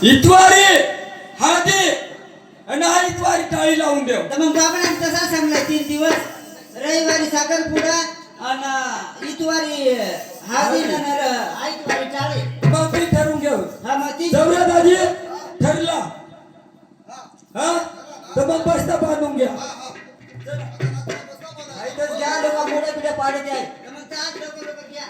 इतवारी हळदी आणि इतवारी टाळी लावून देव. तर मग बाबा तसा सांगला 3 दिवस रविवारी साखरपुडा आणि इतवारी हळदी नंतर आईतवारी टाळी. मग ती ठरवून घेऊ. हा मग ती जवळ दाजी ठरला. हा तर मग बसता बांधून घ्या. इथंच घ्या लोक मोठ्या पिढ्या पाडत आहे. तर मग त्याच लोक घ्या.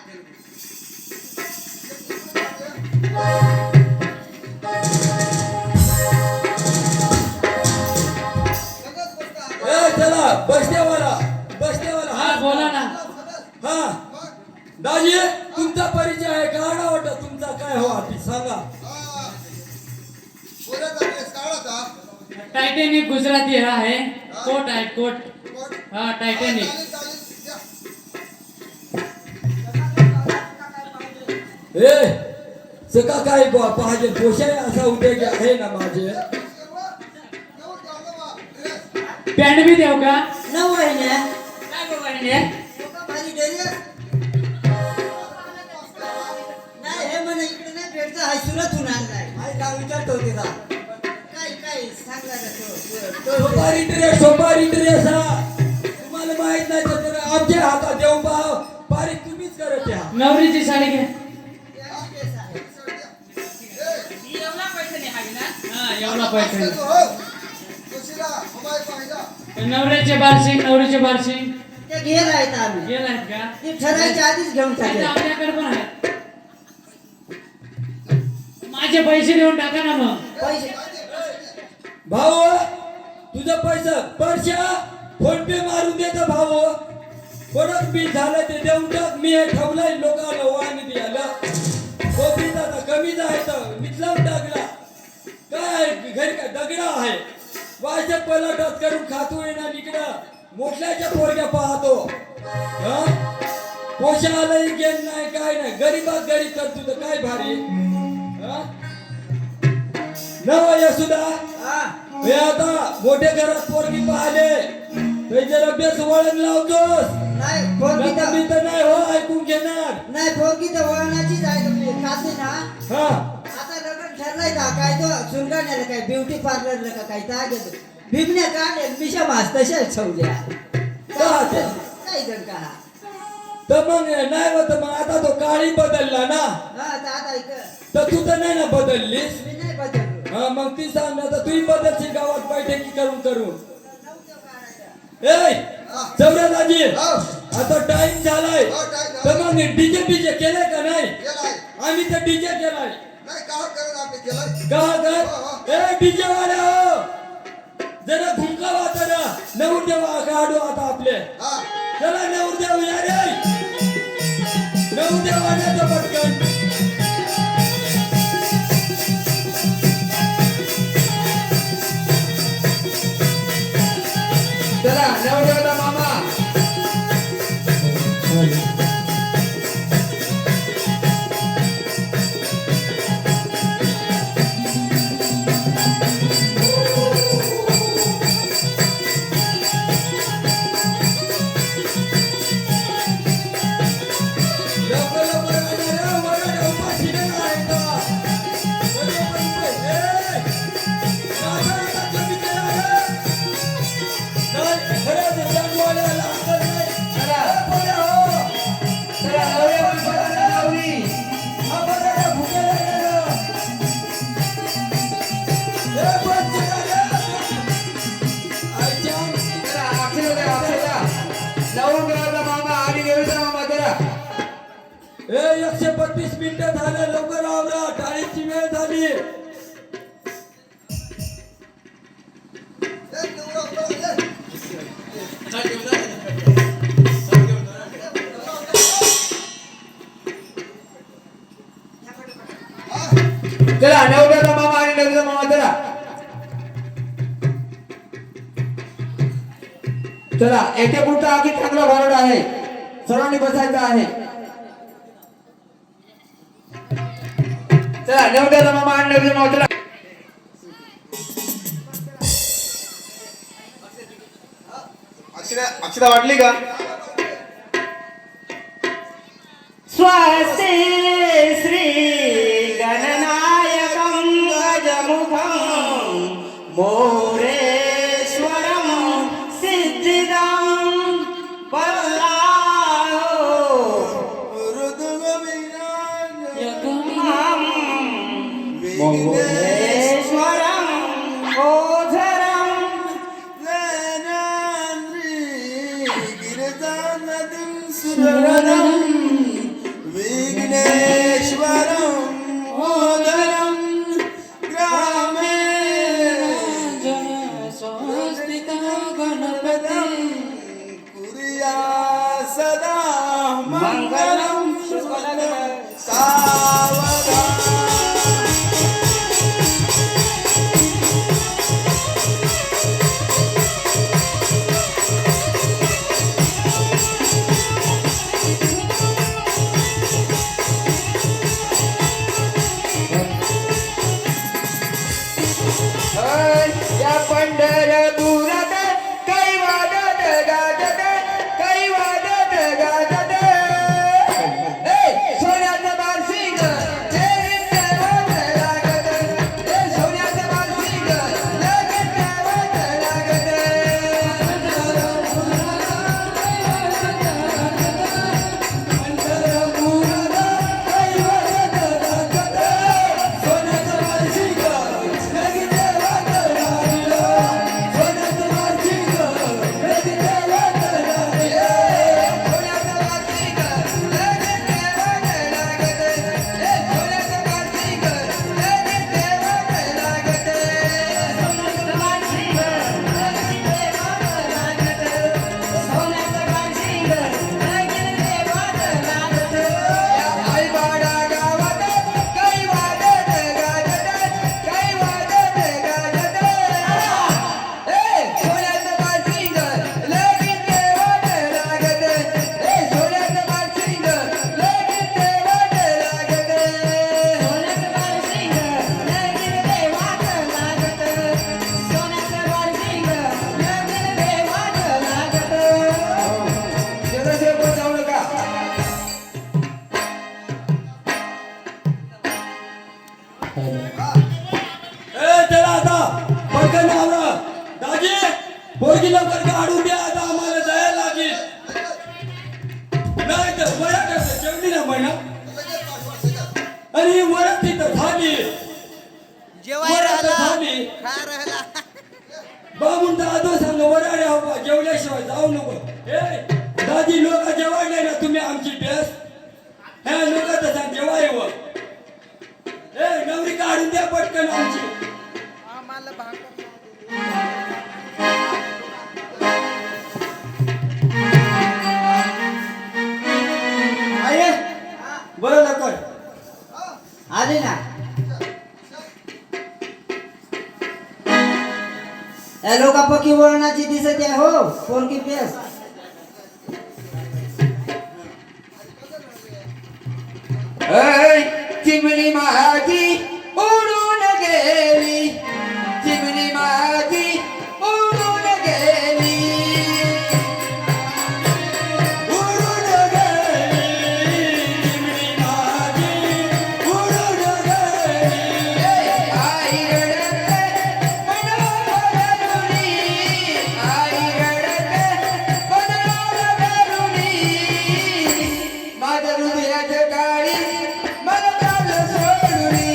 चला बसण्यावाला हा बोला ना. हा दाजी तुमचा परिचय आहे का? वाटत तुमचा काय हो ती सांगा. टायटॅनिक गुजराती हा आहे. कोट आहे कोट. हा टायटॅनिक. ए सका काय पाहिजे पोशाय असा उद्योग आहे ना माझे. पॅन्ट बी देऊ का? न वहिन्या काय गो वहिनी? माझी डेरी नाही हे म्हणे इकडे नाही भेटतं आहे सुरतहून आणलाय. आई का विचारतो तिला काय सांगला ना सोपारी ड्रेस हा तुम्हाला माहित नाही तर आमच्या हातात देऊ पारी तुम्हीच करत या. नवरीची साडी घ्या. हा एवढा पैसे. नवऱ्याचे बारशिंग नवरीचे बारशिंग ते गेला आहेत आम्ही गेलायत का? ते ठरायच्या आधीच घेऊन टाकले. आपल्याकडे पण आहे. माझे पैसे देऊन टाका ना मग. पैसे भाऊ तुझं पैसा परशा फोन पे मारून देतो भाऊ. परत बी झालं ते देऊन टाक. मी हे ठेवलंय लोकांना वाणी द्यायला. कोबीचा आता कमी जायचं मिचलावून टाकला. काय घरी काय दगडा आहे वायच्या पलटच करून खातो येणार इकडं मोठल्याच्या पोरग्या पाहतो. पोशालाही गेल नाही काय नाही गरीबात गरीब तर तुझं काय भारी नव यशुदा. हे आता मोठ्या घरात पोरगी पाहिले ते जरा बेस वळण लावतोस. नाही पोरगी तर मी तर नाही हो ऐकून घेणार नाही पोरगी तर वळणाचीच आहे तुम्ही खाते ना. हा आता लग्न ठरलाय का काय तो सुलगाण्याला काय ब्युटी पार्लरला का काय ताग भिमण्या काढले मिशा मास तशा ठेवल्या काही जण का. तर मग नाही होत मग आता तो काळी बदलला ना. हा तर आता तर तू तर नाही ना बदललीस. मी नाही बदललो. हा मग ती सांग ना तर तुम्ही बदलशील गावात बैठकी करून ए चौऱ्या दाजी आता टाइम झालाय. तर मग डीजे बीजे केलाय का नाही? आम्ही तर डीजे केलाय. का कर ए डीजे वाले हो जरा भूमका वाचा ना. नवर देवा काढू आता आपले. चला नवर देव या रे. नवर देव आणायचं पटकन. चला नवदेवता मामा. ए 132 मिनिटं झालं लवकर आवरा टाळीची वेळ झाली. चला नवदेवता मामा आणि नवदेवता मामा चला. चला येथे पुढचा आधी चांगला भरड आहे. सर्वांनी बसायचं आहे. चला नवदेवता मामा आणि नवदेवता मामा चला. अक्षरा वाटली का? स्वस्ति श्री गणनायकं गज आरुमुखं मोरेश्वरं सिद्धिदं मोरेश्वरं ओझरं सुरवरं विघ्नेश्वरं मोदरं ग्रामे गणपतिं कुर्या सदा मङ्गलं सावधान या पंढरपुरात कैवादत गाजत कैवादत गाजत सोन्याचं बारसिंग लगीन देवात लागत सोन्याचं बारसिंग लगीन देवात लागत आईबाडा गावात कैवादत गाजत कैवादत गाजत सोन्याचं बारसिंग लगीन देवात लागत सोन्याचं बारसिंग लगीन देवात लागत जरासे पण जाऊ नका चला आता पटकन आवरा दाजी पोरगी लवकर काढून द्या आता आम्हाला जायला लागेल नाही तर बऱ्या कसं जेवली ना महिना आणि वरात तिथं झाली वरात झाली बाबून दादो सांग वराडे हवा जेवल्याशिवाय जाऊ नको ए दादी लोक जेवायले ना तुम्ही आमची बेस ह्या लोकांचं सांग जेवाय व ए नवरी काढून द्या पटकन आमची अरे बरं लवकर आले ना या लोका पक्की वळणाची दिसत आहे हो पोरगी पेस चिमणी माझी उडून गेली चिमणी माझी उडून गेली उडून गेली चिमणी माझी उडून गेली आई रडते मनोहरुणी आई रडते मनोहरुणी माझ्या हृदयाच्या काळी मला चाल सोडुनी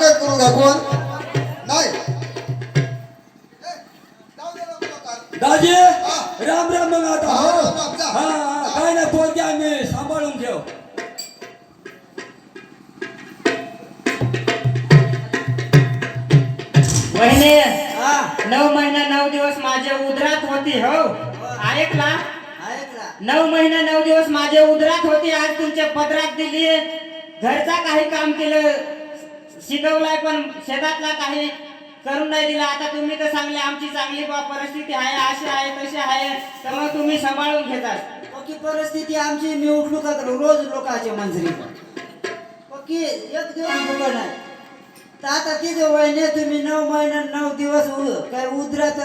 मदत करू का कोण नाही जाऊ दे नको नका. दाजी हा. राम राम मग आता हा, हो राम राम, जा. हा हा, काय नाही पोरगी आम्ही सांभाळून ठेव. वहिनी हा 9 महिना 9 दिवस माझे उदरात होती हो ऐकला ऐकला 9 महिना 9 दिवस माझे उदरात होती आज तुमच्या पदरात दिली घरचा काही काम केलं शिकवलाय पण शेतातला काही करून नाही दिला आता तुम्ही तर सांगले आमची चांगली परिस्थिती आहे अशी आहे तशी आहे तर मग तुम्ही सांभाळून घेतात पक्की परिस्थिती आमची मी उठलो का रोज लोकांच्या मंजरी पक्की एक दिवस कुठं नाही तर आता तिथे वहिने तुम्ही 9 महिना 9 दिवस काय उदरात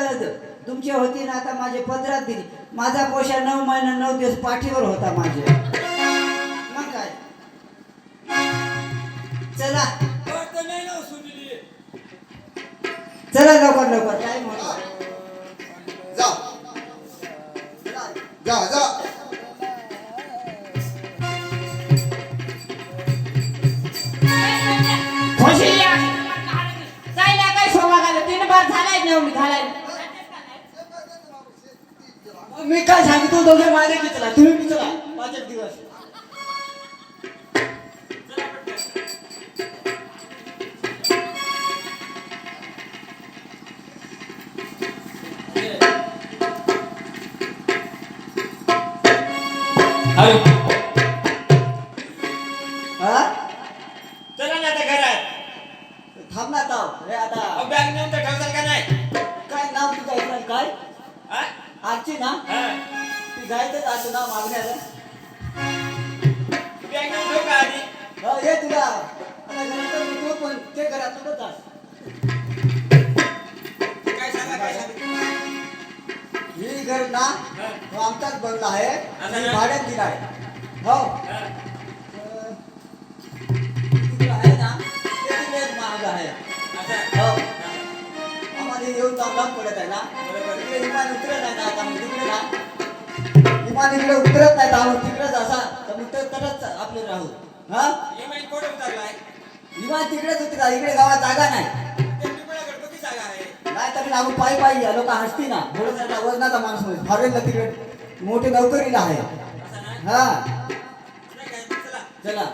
तुमची होती ना आता माझे पदरात दिली माझा पोषा 9 महिना 9 दिवस पाठीवर होता माझे मग काय चला वाटतं नाही ना सुनीली. चला लवकर लवकर टाइम होता जा जा जा खुशी या जायला काय सोमा घाल 3 बार झालाय नेऊन घालाय मी काय सांगतो दोघे माझे किचला तुम्ही किचला 5 दिवस हॅलो हा चला ना आता घरात थांब ना ताव रे आता बॅग नेऊन तर ठेवताल का नाही काय नाव तुझं ऐकलं काय हा? आजची ना हा. ती जायचं असं नाव मागण्याला बॅग नेऊन ठेवू का आधी हो हे तुला आता घरात मी तू पण ते घरात नको जास काय सांगा ही घर ना हो आमचाच बंगला आहे असं मी ना? भाड्यात दिला आहे हो हा. तिकडे आहे ना ते तिकडे एक महाग आहे असं हो आम्हाला येऊन जाऊन लांब पडत आहे ना बरोबर. तिकडे विमान उतरत नाही ना आता मग तिकडे ना विमान इकडे उतरत नाही तर आम्ही तिकडेच असा तर मग तरच आपले राहू हा EMI कोण उतरलाय विमान तिकडेच उतरा इकडे गावात जागा नाही ते पिंपळा गणपती जागा आहे नाही तर आम्ही पायी लोक हसती ना थोडं वजनाचा माणूस म्हणजे फॉरेनला तिकडे मोठी नोकरीला आहे असं ना हा नाही काय चला चला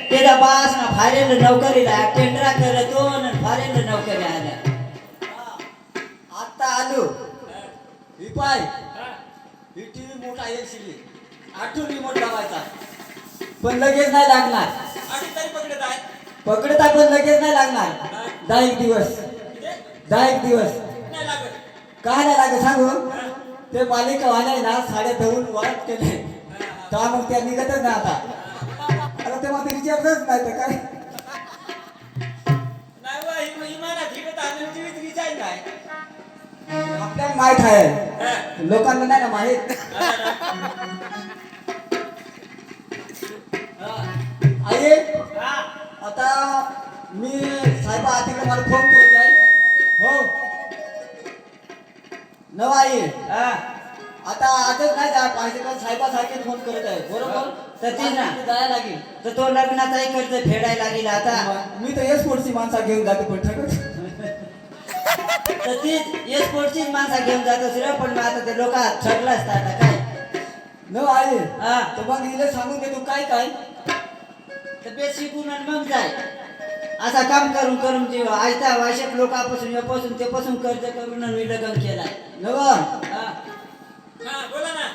ते बास ना फारेल नोकरीला टेंडरा करतो ना फारेल नोकरी आल्या आता आलो ही पाय हा. ही टीव्ही मोठा LCD आठवून रिमोट लावायचा पण लगेच नाही लागणार आधी तरी पकडत आहे पकडत आहे पण लगेच नाही लागणार 10 दिवस म्हणजे 10 दिवस नाही लागत काय नाही लागत सांगू ते मालिकावाले ना साड्या धरून वाट केले का मग त्या निघतच ना आता तेव्हा ते विचारतच नाही तर काय नाही वा इमानात हिडत आम्ही टीव्हीत रिचार्ज नाही आपल्याला माहित आहे लोकांना नाही ना माहित आई हा. आता मी साहेबा तिकडे मला फोन करत आहे हो न आई हा. आता आजच नाही जा पाहिजे पण साहेबासारखे फोन करत आहे बरोबर तर ती ना जायला लागेल तर तो लग्नाचाही खर्च फेडायला लागेल आता मी तर एसपोर्टची माणसा घेऊन जातो पण ठरवत तर ती एसपोर्टचीच माणसा घेऊन जातो सर पण मग आता ते लोक ठरलं असतं आता काय न आई हा तर मग हिला सांगून दे तू काय काय तर शिकून आणि मग जाय असा काम करून करून जीव आयता वायशक लोकांपासून यापासून तेपासून कर्ज करून मी लग्न केलाय नव हा बोला ना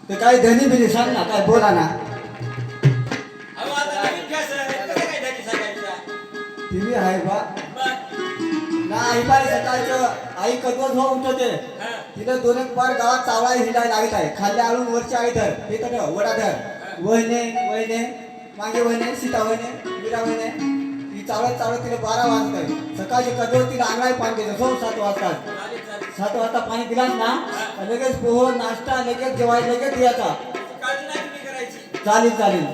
ते काय धनी बिनी सांग ना काय बोला ना अहो आता नवीन गॅस कसं काय धनी सांगायचा टीव्ही आहे बा बरं. ना आई बाई सकाळचं आई कधवच हो उठते हा. तिला 2-1 बार गावात चावळा हिंडायला लागत आहे खाल्ल्या आळून वरच्या आई धर हे तर वडा धर वहिने वहिने मागे वहिने सीता वहिने मीरा वहिने ती चावळत चावळत तिला 12 वाजता सकाळचे कधवच तिला अंगणात पाणी देतो 7 वाजता चालेल चालेल 7 वाजता पाणी दिलास ना लगेच पोह नाश्ता लगेच जेवायला लगेच द्यायचा काळजी नाही तुम्ही करायची चालेल चालेल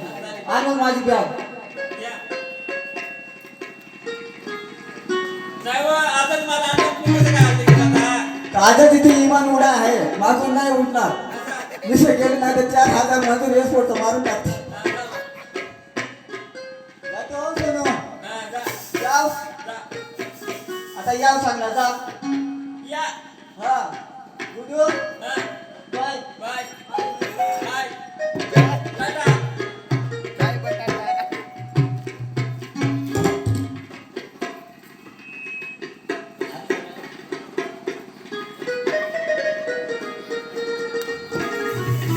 आण मग माझी बॅग या साहेब आजच मला आणलं तुम्ही कसं काय आलते की आता आजच इथे इमान उडा आहे मागून नाही उठणार विषय गेले नाही तर 4000 मजूर एसपोर्टचं मारून टाकते जातो हो, आता याव सांगणार जा या हा गुडू हा, bye bye bye tata.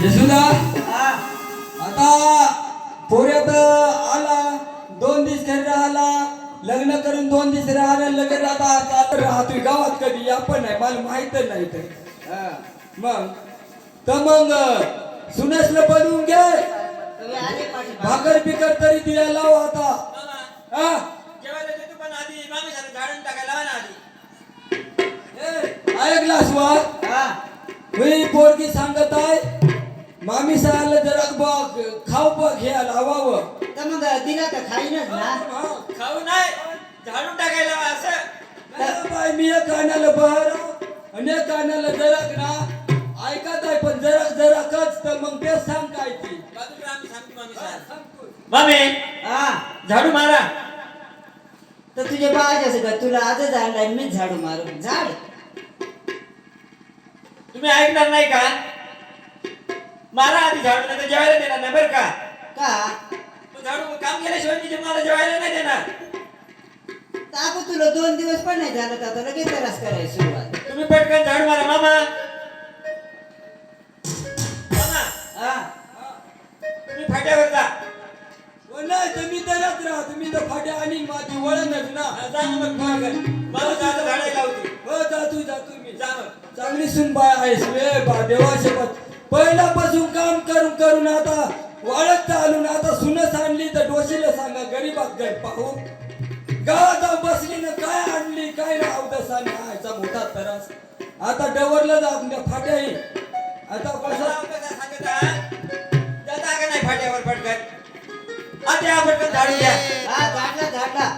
Yashoda हा आता पोऱ्यात आला 2 दिवस घरी राहिला लग्न करून 2 दिवस राहिला लगेच आता राहतोय गावात कधी आपण नाही मला माहित नाही तर हा मग तर मग सुनेसला बनवून घे तुम्ही आले पाठी भाकर बिकर तरी दिला लाव आता मामा हा जेवायला देतो पण आधी मामी सांग झाडून टाकायला लावा ना आधी. ऐकलास वा हा मी पोरगी सांगत आहे मामी सांगलं जरा बघ खाऊ बघ हे लावावं तर मग दिला तर खाईनच ना खाऊ नाही झाडून टाकायला लावा असं. नाही बाई, मी एक कानाला बहर आणि एक कानाला जरक ना ऐकत आहे पण जरकच तर मग ते सांग काय ती बाजूला आम्ही सांगतो मामी हा, सांग. सांग तू. मामी हा झाडू मारा. तर तुझे बाळाचे असं का तुला आजच आणलाय मीच झाडू मारू झाड तुम्ही ऐकणार नाही का मारा आधी झाडू नाही तर जेवायला देणार नाही बरं का. का मग झाडू काम केल्याशिवाय मी तुम्हाला जेवायला नाही देणार. टाकू तुला 2 दिवस पण नाही झालं तर आता लगेच त्रास करायची सुरुवात तुम्ही पटकन झाडू मारा मामा. मामा हा तुम्ही फाट्यावर जा. हो नाही तर मी तरच राहतो मी तर फाट्या आणि माझी वळणच ना जा ना मग मागं. मला झाडं झाडायला लावते. हो जातो मी जा मग. चांगली सुनबाय आहेस वे बा देवा शपथ पहिल्यापासून काम करून आता वाळत चालून आता सुनस आणली तर डोशीला सांगा गरीबात गट पाहू गावात बसली ना काय आणली काय ना अवदसा न्यायचा मोठा त्रास आता डवरला जाऊन द्या फाट्याही आता मला कसं कसं सांगत आहे? जाता का नाही फाट्यावर पटकन? आधी या पटकन झाडू द्या. हा झाडला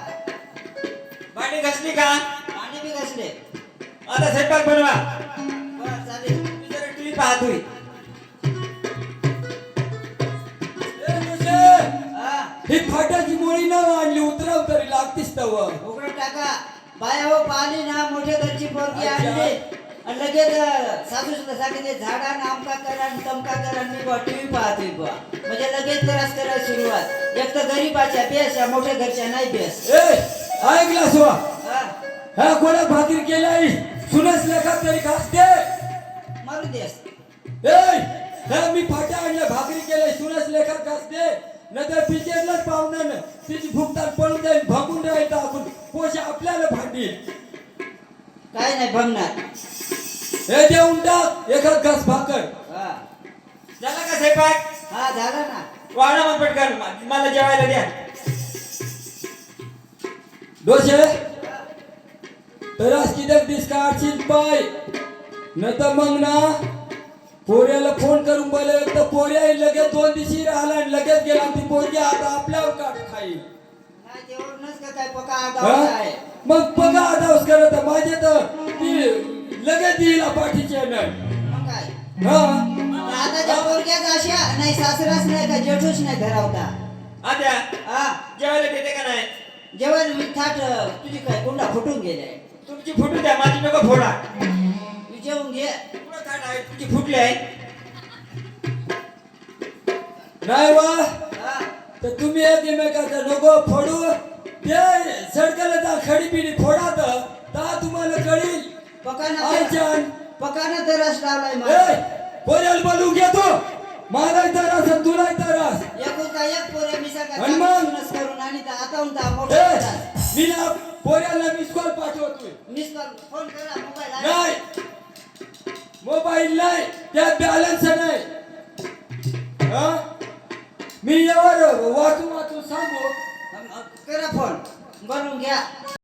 भांडी घासली का? पाणी बी घासले आता स्वयंपाक बनवा. बरं चालेल मी जरा टीव्ही पाहतोय. ए, डोशे, हा ही फाट्याची मोळी ना आणली उतराव तरी लागतीस तव उघडून टाका बाया हो पाहिली ना मोठ्या घरची पोरगी अच्छा. आणली आणि लगेच सासू सुद्धा सांगितले झाडा नामका करा आणि तमका करा आणि मी टीव्ही पाहतोय बुवा म्हणजे लगेच त्रास करायला सुरुवात एक तर गरीबाच्या बेस या मोठ्या घरच्या नाही बेस ए ऐकलास वा हा हा कोणा भाकरी केलाय सुनस लेखा तरी घासते मारू देस ए हा मी फाट्या आणल्या भाकरी केलाय सुनस लेखा घासते नंतर पिचेरलाच पाहुणं ना तिची भुकतान पळून जाईल भागून राहायचं आपण पोशा आपल्याला भांडी काय नाही भंगणार हे देऊन टाक एखाद घास भाकर हा झाला का स्वयंपाक? हा झाला ना वाढा मग पटकन. मला जेवायला द्या. डोशे तरास किदक दिस काढशील पाय न तर मग ना पोऱ्याला फोन करून बोलले तर पोऱ्या लगेच 2 दिवशी राहिला आणि लगेच गेला ती पोरगी आता आपल्यावर काट खाईल नाही जेवणच का काय पका हा? आगाव आहे मग बघा आदावस करत माझे तर ती लगेच दिला पाठीचे न मग काय हा आता त्या पोरग्यात अशा नाही सासराच नाही का जेठूच नाही धरावता आद्या हा जेवायला देते का नाही? जेवण मी थाट तुझी काय कुंडा फुटून गेले तुमची फुटू द्या माझी नको फोडा. तू जेवून घे पुढं ताट आहे तुझी फुटली आहे. नाही वा हा तर तुम्ही एकमेकाचं नको फोडू ते सडकाला जा खडी बिडी फोडा तर तुम्हाला कळील पकाना आयच्यान पकाना तरस लावलाय ए मला पोऱ्याला बोलून घेतो माझाही त्रास आणि तुलाही त्रास एकुलता एक पोरे मी सगळं आणि मग? कापूनच करून आणि आता उंटा मोठा ए मी ना पोऱ्याला मिस कॉल पाठवतोय मिस कॉल फोन करा मोबाईल नाही मोबाईल नाही त्यात बॅलन्स नाही हा मी यावर वाचून सांगू करा फोन बनवून घ्या